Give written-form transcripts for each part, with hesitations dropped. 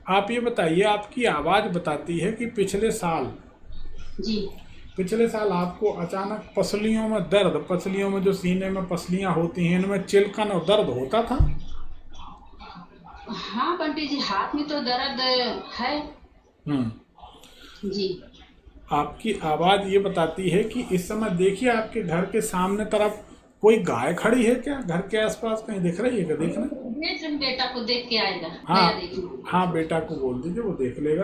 आप ये बताइए, आपकी आवाज़ बताती है कि जी। पिछले साल आपको अचानक पसलियों में दर्द, पसलियों में जो सीने में पसलियां होती हैं इनमें चिलकन और दर्द होता था। हाँ पंडित जी, हाथ में तो दर्द है। हम्म। जी। आपकी आवाज़ ये बताती है कि इस समय देखिए आपके घर के सामने तरफ कोई गाय खड़ी है क्या? घर के आसपास कहीं दिख रही है क्या? देखना। बेटा को देख के आएगा, हाँ, गया देखने। हाँ, बेटा को बोल दीजिए, वो देख लेगा।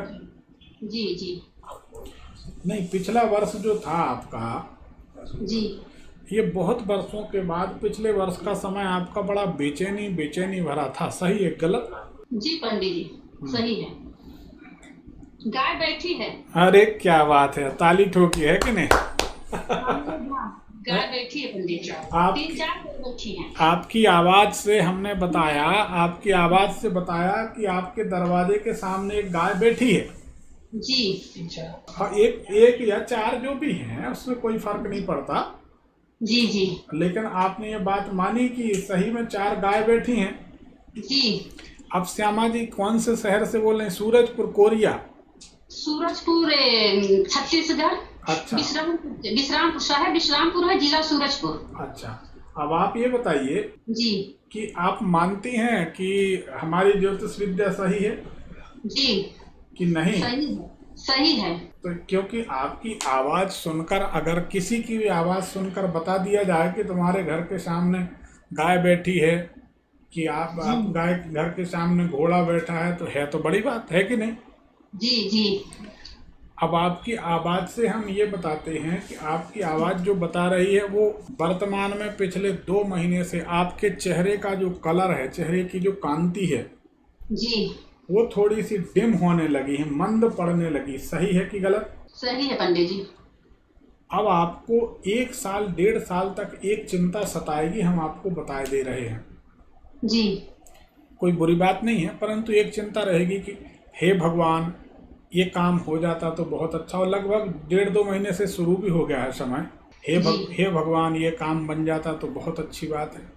जी जी। नहीं, पिछला वर्ष जो था आपका, जी ये बहुत वर्षों के बाद पिछले वर्ष का समय आपका बड़ा बेचैनी बेचैनी भरा था, सही है गलत? जी पंडित जी, सही है। गाय बैठी है। अरे क्या बात है, ताली ठोकी है कि नहीं? गाय बैठी है पंडित जी, आप 3-4 गाय बैठी हैं। आपकी आवाज से हमने बताया, आपकी आवाज से बताया कि आपके दरवाजे के सामने एक गाय बैठी है। जी। हाँ, एक या 4 जो भी हैं उसमें कोई फर्क नहीं पड़ता। जी जी। लेकिन आपने ये बात मानी कि सही में 4 गाय बैठी हैं। जी। अब श्यामा जी कौन से शहर से बोल रहे हैं? सूरजपुर, कोरिया? सूरजपुर छत्तीसगढ़। अच्छा, विश्रामपुर शहर विश्रामपुर है, जिला सूरजपुर। अच्छा। अब आप ये बताइए जी कि आप मानती हैं कि हमारी ज्योतिष विद्या सही है जी। कि नहीं? सही है, सही है। तो क्योंकि आपकी आवाज़ सुनकर, अगर किसी की भी आवाज़ सुनकर बता दिया जाए कि तुम्हारे घर के सामने गाय बैठी है, कि आप गाय घर के सामने घोड़ा बैठा है, तो बड़ी बात है कि नहीं? जी जी। अब आपकी आवाज़ से हम ये बताते हैं कि आपकी आवाज़ जो बता रही है वो वर्तमान में पिछले 2 महीने से आपके चेहरे का जो कलर है, चेहरे की जो कांति है, जी वो थोड़ी सी डिम होने लगी है, मंद पड़ने लगी। सही है कि गलत? सही है पंडित जी। अब आपको 1 साल 1.5 साल तक एक चिंता सताएगी, हम आपको बताए दे रहे हैं। जी कोई बुरी बात नहीं है, परंतु एक चिंता रहेगी कि हे भगवान, ये काम हो जाता तो बहुत अच्छा। और लगभग 1.5-2 महीने से शुरू भी हो गया है समय। हे भगवान, ये काम बन जाता तो बहुत अच्छी बात है।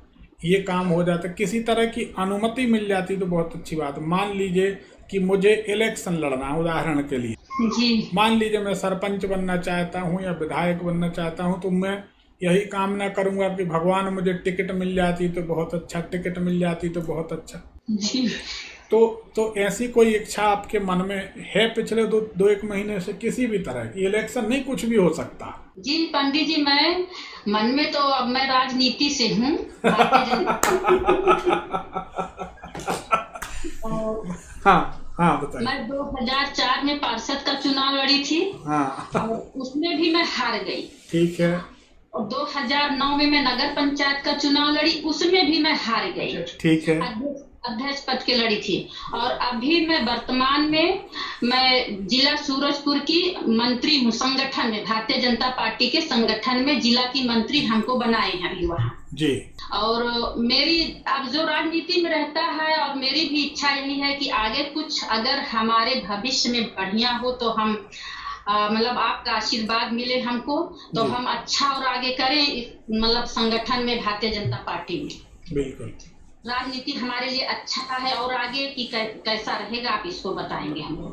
ये काम हो जाता, किसी तरह की अनुमति मिल जाती तो बहुत अच्छी बात। मान लीजिए कि मुझे इलेक्शन लड़ना है, उदाहरण के लिए जी। मान लीजिए मैं सरपंच बनना चाहता हूँ या विधायक बनना चाहता हूँ, तो मैं यही कामना करूँगा कि भगवान मुझे टिकट मिल जाती तो बहुत अच्छा, टिकट मिल जाती तो बहुत अच्छा। जी। तो ऐसी कोई इच्छा आपके मन में है पिछले 2-1 महीने से? किसी भी तरह की इलेक्शन नहीं, कुछ भी हो सकता। जी पंडित जी, मैं मन में तो अब मैं राजनीति से हूँ। हाँ, हाँ, बताइए। मैं 2004 में पार्षद का चुनाव लड़ी थी। हाँ, और उसमें भी मैं हार गई। ठीक है। और 2009 में मैं नगर पंचायत का चुनाव लड़ी, उसमें भी मैं हार गई। ठीक है। अध्यक्ष पद के लड़ी थी। और अभी मैं वर्तमान में मैं जिला सूरजपुर की मंत्री हूँ, संगठन में, भारतीय जनता पार्टी के संगठन में जिला की मंत्री हमको बनाए हैं अभी वहाँ जी। और मेरी अब जो राजनीति में रहता है, और मेरी भी इच्छा यही है कि आगे कुछ अगर हमारे भविष्य में बढ़िया हो तो हम मतलब आपका आशीर्वाद मिले हमको, तो हम अच्छा और आगे करें, मतलब संगठन में, भारतीय जनता पार्टी में। बिल्कुल। राजनीति हमारे लिए अच्छा है, और आगे की कैसा रहेगा आप इसको बताएंगे हमको।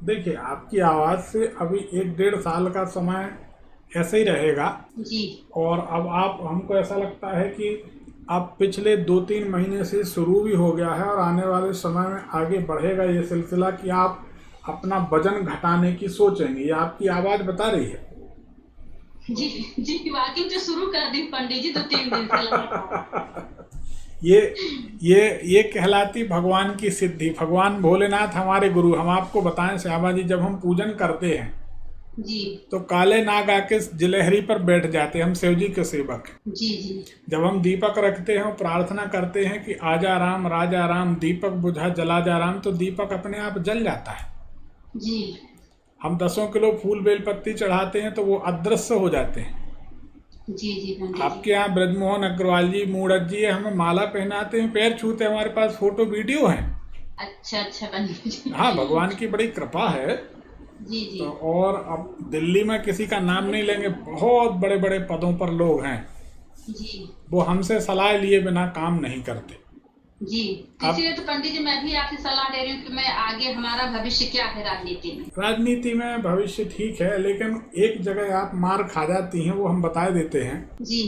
देखिए, आपकी आवाज़ से अभी 1-1.5 साल का समय ऐसे ही रहेगा। जी। और अब आप, हमको ऐसा लगता है कि अब पिछले 2-3 महीने से शुरू भी हो गया है और आने वाले समय में आगे बढ़ेगा ये सिलसिला कि आप अपना वजन घटाने की सोचेंगे। ये आपकी आवाज़ बता रही है। जी जी, वॉकिंग तो शुरू कर दी पंडित जी 2-3 दिन से। ये कहलाती भगवान की सिद्धि। भगवान भोलेनाथ हमारे गुरु। हम आपको बताएं श्यामा जी, जब हम पूजन करते हैं जी, तो काले नाग आके जिलेहरी पर बैठ जाते हैं। हम शिव जी के सेवक। जी जी। जब हम दीपक रखते हैं और प्रार्थना करते हैं कि आजा राम राजा राम, दीपक बुझा जला जा राम, तो दीपक अपने आप जल जाता है। जी। हम 10 किलो फूल बेलपत्ती चढ़ाते हैं तो वो अदृश्य हो जाते हैं। जी जी। आपके यहाँ ब्रजमोहन अग्रवाल जी, मूढ़त जी हमें माला पहनाते हैं, पैर छूते हैं, हमारे पास फोटो वीडियो है। अच्छा अच्छा पंडित जी। हाँ, भगवान की बड़ी कृपा है। जी जी। तो और अब दिल्ली में किसी का नाम नहीं लेंगे, बहुत बड़े बड़े पदों पर लोग हैं, जी। वो हमसे सलाह लिए बिना काम नहीं करते। जी, इसलिए तो पंडित जी मैं भी आपसे सलाह ले रही हूँ कि मैं आगे हमारा भविष्य क्या है राजनीति में। राजनीति में भविष्य ठीक है, लेकिन एक जगह आप मार खा जाती हैं, वो हम बता देते हैं जी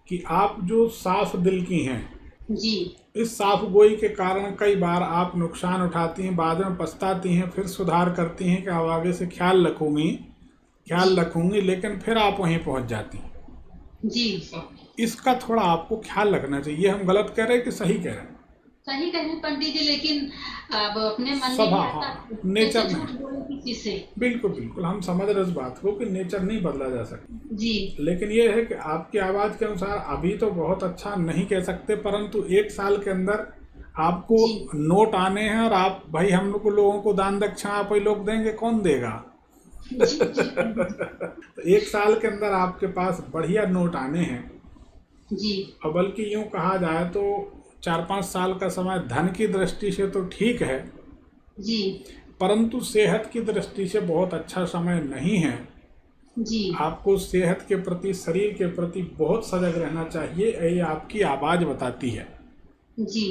कि आप जो साफ दिल की हैं, जी इस साफ गोई के कारण कई बार आप नुकसान उठाती हैं, बाद में पछताती हैं, फिर सुधार करती हैं कि अब आगे से ख्याल रखूंगी, लेकिन फिर आप वहीं पहुंच जाती हैं। जी इसका थोड़ा आपको ख्याल रखना चाहिए। हम गलत कह रहे हैं कि सही कह रहे हैं? सही कहें पंडित जी, लेकिन अब अपने मन में स्वभाव, ही आता हाँ, है, नेचर कैसे नहीं। झूठ बोले किसी से। बिल्कुल बिल्कुल, हम समझ रहे इस बात को कि नेचर नहीं बदला जा सकता। जी लेकिन ये है कि आपकी आवाज़ के अनुसार अभी तो बहुत अच्छा नहीं कह सकते, परंतु 1 साल के अंदर आपको जी नोट आने हैं, और आप भाई हम लोगों को दान दक्षिणा आप ही लोग देंगे, कौन देगा? जी जी तो 1 साल के अंदर आपके पास बढ़िया नोट आने हैं। जी और बल्कि यूँ कहा जाए तो 4-5 साल का समय धन की दृष्टि से तो ठीक है, जी परंतु सेहत की दृष्टि से बहुत अच्छा समय नहीं है। जी आपको सेहत के प्रति, शरीर के प्रति बहुत सजग रहना चाहिए, ये आपकी आवाज़ बताती है। जी